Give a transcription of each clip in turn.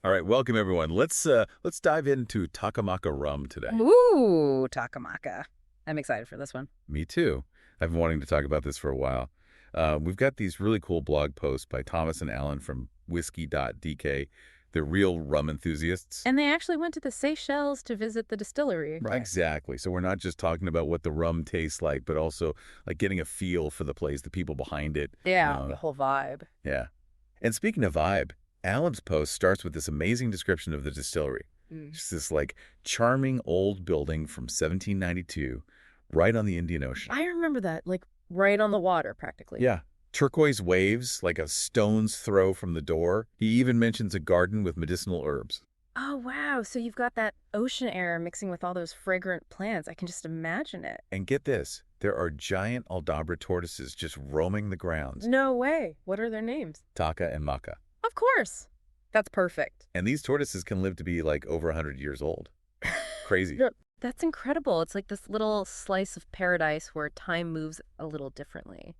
All right, welcome everyone. Let's dive into Takamaka rum today. Ooh, Takamaka. I'm excited for this one. Me too. I've been wanting to talk about this for a while. We've got these really cool blog posts by Thomas and Allan from Whisky.dk. They're real rum enthusiasts. And they actually went to the Seychelles to visit the distillery. Right. Exactly. So we're not just talking about what the rum tastes like, but also like getting a feel for the place, the people behind it. Yeah, the whole vibe. Yeah. And speaking of vibe, Allan's post starts with this amazing description of the distillery. It's this like charming old building from 1792 right on the Indian Ocean. I remember that, like right on the water practically. Yeah. Turquoise waves like a stone's throw from the door. He even mentions a garden with medicinal herbs. Oh, wow. So you've got that ocean air mixing with all those fragrant plants. I can just imagine it. And get this, there are giant Aldabra tortoises just roaming the grounds. No way. What are their names? Taka and Maka. Of course. That's perfect. And these tortoises can live to be like over 100 years old. Crazy. That's incredible. It's like this little slice of paradise where time moves a little differently.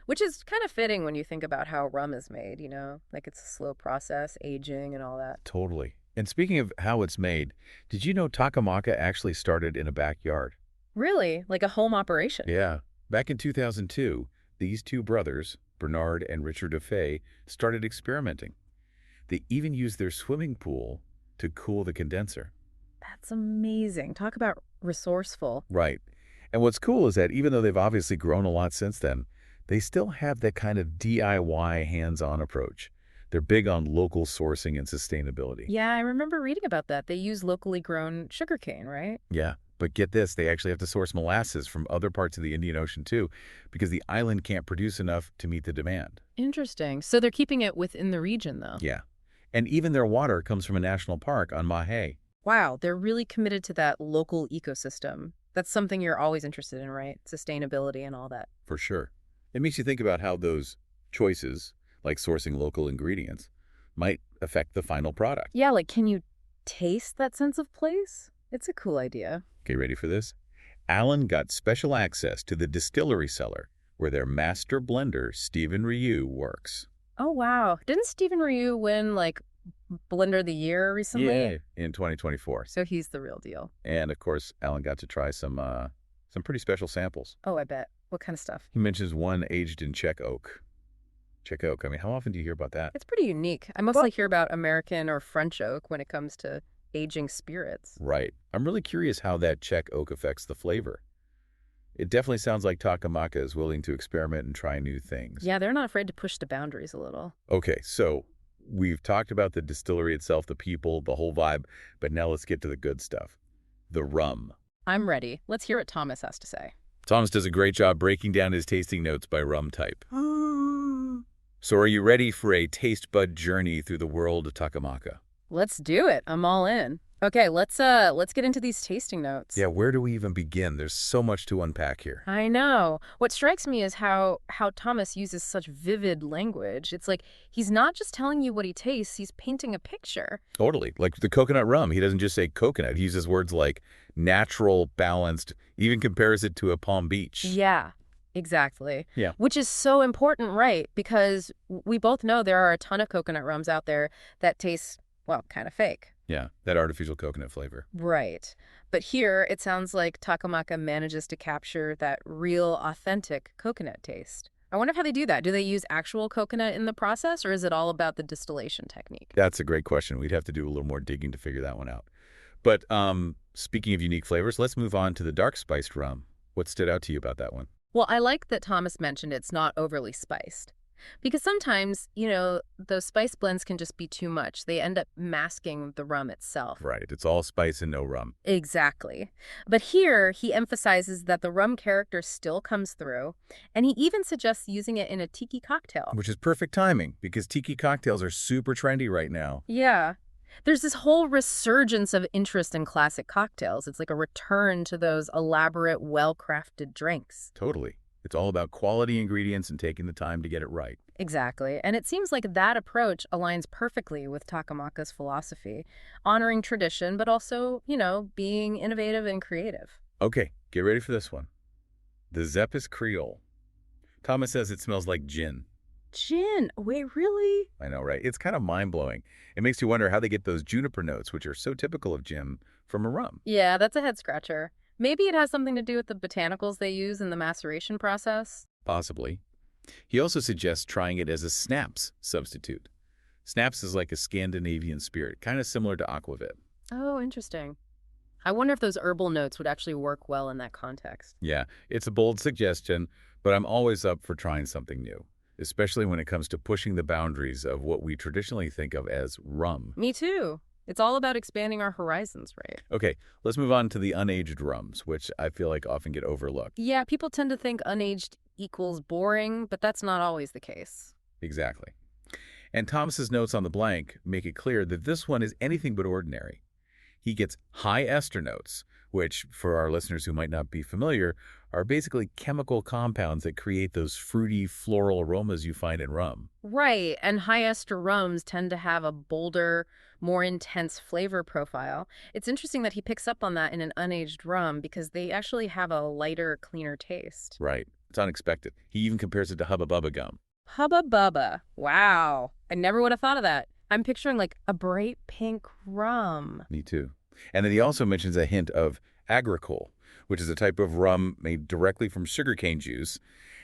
Which is kind of fitting when you think about how rum is made, you know? Like it's a slow process, aging and all that. Totally. And speaking of how it's made, did you know Takamaka actually started in a backyard? Really? Like a home operation? Yeah. Back in 2002, these two brothers, Bernard and Richard Defay, started experimenting. They even used their swimming pool to cool the condenser. That's amazing. Talk about resourceful. Right. And what's cool is that even though they've obviously grown a lot since then, they still have that kind of DIY hands-on approach. They're big on local sourcing and sustainability. Yeah, I remember reading about that. They use locally grown sugarcane, right? Yeah, but get this, they actually have to source molasses from other parts of the Indian Ocean too, because the island can't produce enough to meet the demand. Interesting. So they're keeping it within the region, though. Yeah. And even their water comes from a national park on Mahé. Wow, they're really committed to that local ecosystem. That's something you're always interested in, right? Sustainability and all that. For sure. It makes you think about how those choices, like sourcing local ingredients, might affect the final product. Yeah, like can you taste that sense of place? It's a cool idea. Okay, ready for this? Allan got special access to the distillery cellar where their master blender, Stephen Ryu, works. Oh, wow. Didn't Stephen Ryu win, like, Blender of the Year recently? Yeah, in 2024. So he's the real deal. And, of course, Allan got to try some pretty special samples. Oh, I bet. What kind of stuff? He mentions one aged in Czech oak. Czech oak. I mean, how often do you hear about that? It's pretty unique. I mostly hear about American or French oak when it comes to aging spirits. Right. I'm really curious how that Czech oak affects the flavor. It definitely sounds like Takamaka is willing to experiment and try new things. Yeah, they're not afraid to push the boundaries a little. Okay, so we've talked about the distillery itself, the people, the whole vibe, but now let's get to the good stuff. The rum. I'm ready. Let's hear what Thomas has to say. Thomas does a great job breaking down his tasting notes by rum type. So are you ready for a taste bud journey through the world of Takamaka? Let's do it. I'm all in. Okay, let's get into these tasting notes. Yeah, where do we even begin? There's so much to unpack here. I know. What strikes me is how Thomas uses such vivid language. It's like he's not just telling you what he tastes, he's painting a picture. Totally. Like the coconut rum, he doesn't just say coconut. He uses words like natural, balanced, even compares it to a Palm Beach. Yeah, exactly. Yeah. Which is so important, right? Because we both know there are a ton of coconut rums out there that taste, well, kind of fake. Yeah, that artificial coconut flavor. Right. But here, it sounds like Takamaka manages to capture that real, authentic coconut taste. I wonder how they do that. Do they use actual coconut in the process, or is it all about the distillation technique? That's a great question. We'd have to do a little more digging to figure that one out. But speaking of unique flavors, let's move on to the dark spiced rum. What stood out to you about that one? Well, I like that Thomas mentioned it's not overly spiced. Because sometimes, you know, those spice blends can just be too much. They end up masking the rum itself. Right. It's all spice and no rum. Exactly. But here, he emphasizes that the rum character still comes through, and he even suggests using it in a tiki cocktail. Which is perfect timing, because tiki cocktails are super trendy right now. Yeah. There's this whole resurgence of interest in classic cocktails. It's like a return to those elaborate, well-crafted drinks. Totally. It's all about quality ingredients and taking the time to get it right. Exactly. And it seems like that approach aligns perfectly with Takamaka's philosophy, honoring tradition, but also, you know, being innovative and creative. Okay, get ready for this one. The Zepis Kreol. Thomas says it smells like gin. Gin. Wait, really? I know, right? It's kind of mind-blowing. It makes you wonder how they get those juniper notes, which are so typical of gin, from a rum. Yeah, that's a head scratcher. Maybe it has something to do with the botanicals they use in the maceration process. Possibly. He also suggests trying it as a snaps substitute. Snaps is like a Scandinavian spirit, kind of similar to aquavit. Oh, interesting. I wonder if those herbal notes would actually work well in that context. Yeah, it's a bold suggestion, but I'm always up for trying something new, especially when it comes to pushing the boundaries of what we traditionally think of as rum. Me too. It's all about expanding our horizons, right? Okay, let's move on to the unaged rums, which I feel like often get overlooked. Yeah, people tend to think unaged equals boring, but that's not always the case. Exactly. And Thomas's notes on the blank make it clear that this one is anything but ordinary. He gets high ester notes, which, for our listeners who might not be familiar, are basically chemical compounds that create those fruity, floral aromas you find in rum. Right, and high ester rums tend to have a bolder, more intense flavor profile. It's interesting that he picks up on that in an unaged rum because they actually have a lighter, cleaner taste. Right. It's unexpected. He even compares it to Hubba Bubba gum. Hubba Bubba. Wow. I never would have thought of that. I'm picturing like a bright pink rum. Me too. And then he also mentions a hint of agricole, which is a type of rum made directly from sugarcane juice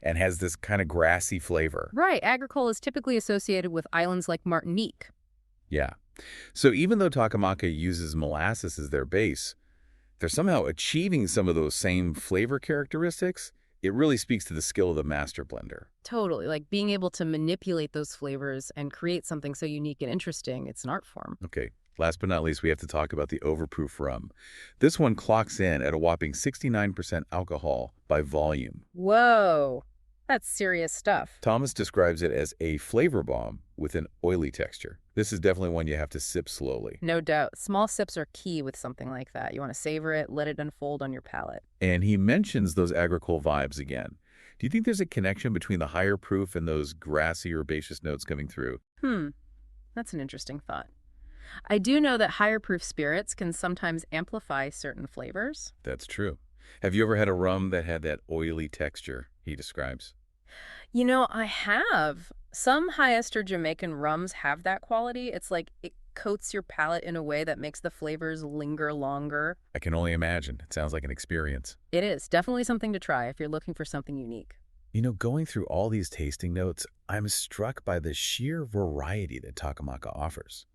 and has this kind of grassy flavor. Right. Agricole is typically associated with islands like Martinique. Yeah. So even though Takamaka uses molasses as their base, they're somehow achieving some of those same flavor characteristics. It really speaks to the skill of the master blender. Totally. Like being able to manipulate those flavors and create something so unique and interesting. It's an art form. Okay. Last but not least, we have to talk about the Overproof rum. This one clocks in at a whopping 69% alcohol by volume. Whoa. That's serious stuff. Thomas describes it as a flavor bomb with an oily texture. This is definitely one you have to sip slowly. No doubt. Small sips are key with something like that. You want to savor it, let it unfold on your palate. And he mentions those agricole vibes again. Do you think there's a connection between the higher proof and those grassy, herbaceous notes coming through? That's an interesting thought. I do know that higher proof spirits can sometimes amplify certain flavors. That's true. Have you ever had a rum that had that oily texture he describes? You know, I have. Some high ester Jamaican rums have that quality. It's like it coats your palate in a way that makes the flavors linger longer. I can only imagine. It sounds like an experience. It is definitely something to try if you're looking for something unique. You know, going through all these tasting notes, I'm struck by the sheer variety that Takamaka offers.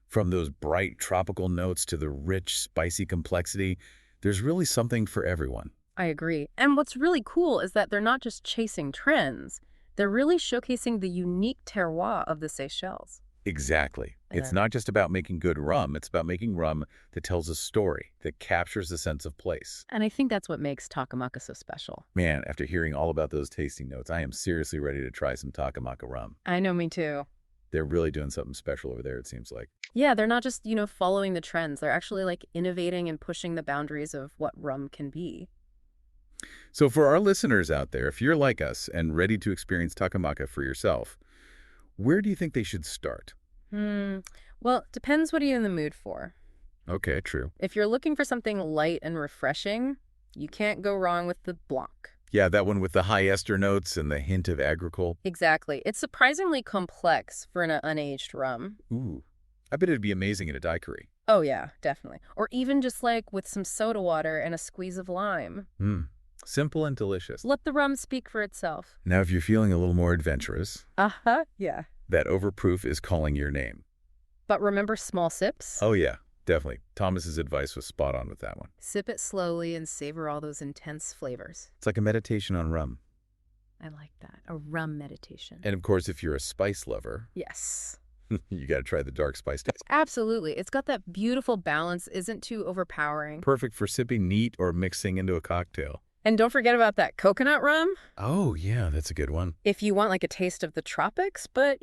From those bright tropical notes to the rich, spicy complexity, there's really something for everyone. I agree. And what's really cool is that they're not just chasing trends. They're really showcasing the unique terroir of the Seychelles. Exactly. It's Yeah. not just about making good rum. It's about making rum that tells a story, that captures the sense of place. And I think that's what makes Takamaka so special. Man, after hearing all about those tasting notes, I am seriously ready to try some Takamaka rum. I know, me too. They're really doing something special over there, it seems like. Yeah, they're not just, following the trends. They're actually like innovating and pushing the boundaries of what rum can be. So for our listeners out there, if you're like us and ready to experience Takamaka for yourself, where do you think they should start? Well, depends what are you in the mood for. Okay, true. If you're looking for something light and refreshing, you can't go wrong with the Blanc. Yeah, that one with the high ester notes and the hint of agricole. Exactly. It's surprisingly complex for an unaged rum. Ooh, I bet it'd be amazing in a daiquiri. Oh yeah, definitely. Or even just like with some soda water and a squeeze of lime. Simple and delicious. Let the rum speak for itself. Now, if you're feeling a little more adventurous, Yeah. that Overproof is calling your name. But remember small sips? Oh yeah, definitely. Thomas's advice was spot on with that one. Sip it slowly and savor all those intense flavors. It's like a meditation on rum. I like that. A rum meditation. And of course, if you're a spice lover, Yes. you got to try the dark spice taste. Absolutely. It's got that beautiful balance, isn't too overpowering. Perfect for sipping neat or mixing into a cocktail. And don't forget about that coconut rum. Oh, yeah, that's a good one. If you want like a taste of the tropics, but,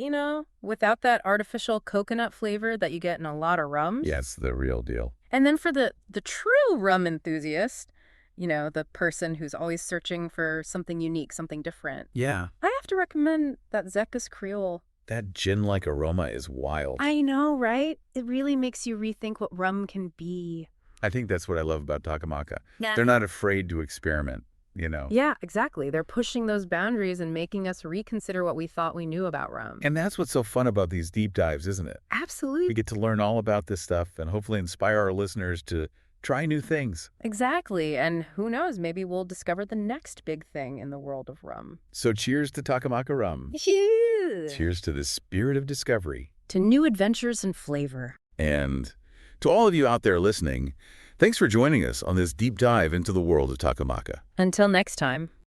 without that artificial coconut flavor that you get in a lot of rums. Yeah, it's the real deal. And then for the true rum enthusiast, the person who's always searching for something unique, something different. Yeah. I have to recommend that Zepis Kreol. That gin-like aroma is wild. I know, right? It really makes you rethink what rum can be. I think that's what I love about Takamaka. Yeah. They're not afraid to experiment. Yeah, exactly. They're pushing those boundaries and making us reconsider what we thought we knew about rum. And that's what's so fun about these deep dives, isn't it? Absolutely. We get to learn all about this stuff and hopefully inspire our listeners to try new things. Exactly. And who knows, maybe we'll discover the next big thing in the world of rum. So cheers to Takamaka rum. Cheers. Cheers to the spirit of discovery. To new adventures and flavor. And to all of you out there listening, thanks for joining us on this deep dive into the world of Takamaka. Until next time.